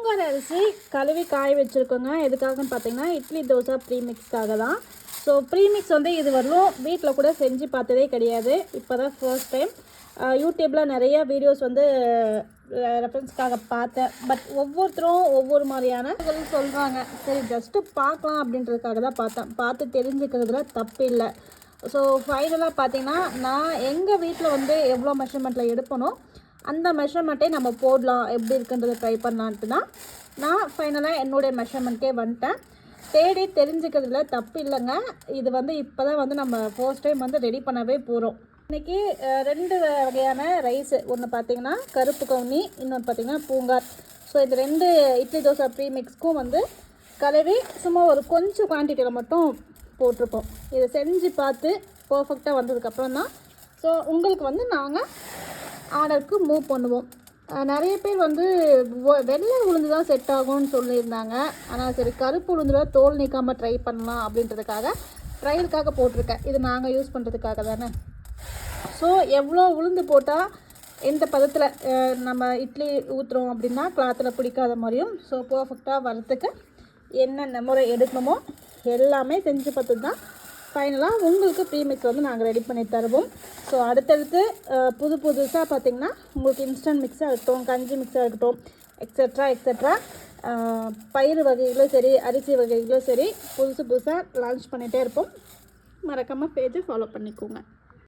பூங்கார் அரிசி கழுவி காய வச்சுருக்கோங்க. எதுக்காகன்னு பார்த்தீங்கன்னா இட்லி தோசை ப்ரீமிக்ஸ்க்காக தான். ஸோ ப்ரீமிக்ஸ் வந்து இது வரலும் வீட்டில் கூட செஞ்சு பார்த்ததே கிடையாது. இப்போ தான் ஃபர்ஸ்ட் டைம் யூடியூப்பில் நிறைய வீடியோஸ் வந்து ரெஃபரன்ஸ்க்காக பார்த்தேன். பட் ஒவ்வொருத்தரும் ஒவ்வொரு மாதிரியான சொல்கிறாங்க. சரி ஜஸ்ட்டு பார்க்கலாம் அப்படின்றதுக்காக தான் பார்த்து தெரிஞ்சுக்கிறதுல தப்பு இல்லை. ஸோ ஃபைனலாக பார்த்தீங்கன்னா நான் எங்கள் வீட்டில் வந்து எவ்வளோ மெஷர்மெண்ட்டில் எடுப்பனோ அந்த மெஷர்மெண்ட்டே நம்ம போடலாம், எப்படி இருக்குன்றதை ட்ரை பண்ணலான்ட்டு தான் நான் ஃபைனலாக என்னுடைய மெஷர்மெண்ட்கே வந்துட்டேன். தேடி தெரிஞ்சுக்கிறதுல தப்பு இல்லைங்க. இது வந்து இப்போ தான் வந்து நம்ம ஃபர்ஸ்ட் டைம் வந்து ரெடி பண்ணவே போகிறோம். இன்றைக்கி 2 வகையான ரைஸு, ஒன்று பார்த்திங்கன்னா கருப்பு கவுனி, இன்னொன்று பார்த்திங்கன்னா பூங்கார். ஸோ இந்த 2 இட்லி தோசை ப்ரீமிக்ஸ்க்கும் வந்து கலவி சும்மா ஒரு கொஞ்சம் குவான்டிட்டியில் மட்டும் போட்டிருப்போம். இதை செஞ்சு பார்த்து பர்ஃபெக்டாக வந்ததுக்கப்புறம் தான் ஸோ உங்களுக்கு வந்து நாங்கள் ஆர்டருக்கு மூவ் பண்ணுவோம். நிறைய பேர் வந்து வெள்ளை உளுந்து தான் செட் ஆகும்னு சொல்லியிருந்தாங்க. ஆனால் சரி கருப்பு உளுந்தில் தோல் நீக்காமல் ட்ரை பண்ணலாம் அப்படின்றதுக்காக ட்ரையலுக்காக போட்டிருக்கேன். இது நாங்கள் யூஸ் பண்ணுறதுக்காக தானே. ஸோ எவ்வளோ உளுந்து போட்டால் எந்த பதத்தில் நம்ம இட்லி ஊற்றுறோம் அப்படின்னா கிளாத்தில் பிடிக்காத மாதிரியும் ஸோ பர்ஃபெக்டாக வரத்துக்கு என்னென்ன முறை எடுக்கணுமோ எல்லாமே செஞ்சு பார்த்து தான் ஃபைனலாக உங்களுக்கு ப்ரீமிக்ஸ் வந்து நாங்கள் ரெடி பண்ணி தருவோம். ஸோ அடுத்தடுத்து புதுசாக பார்த்திங்கன்னா உங்களுக்கு இன்ஸ்டன்ட் மிக்ஸாக இருக்கட்டும், கஞ்சி மிக்ஸாக இருக்கட்டும், எக்ஸட்ரா பயிறு வகைகளும் சரி, அரிசி வகைகளும் சரி புதுசாக லான்ச் பண்ணிகிட்டே இருப்போம். மறக்காமல் பேஜை ஃபாலோ பண்ணிக்கோங்க.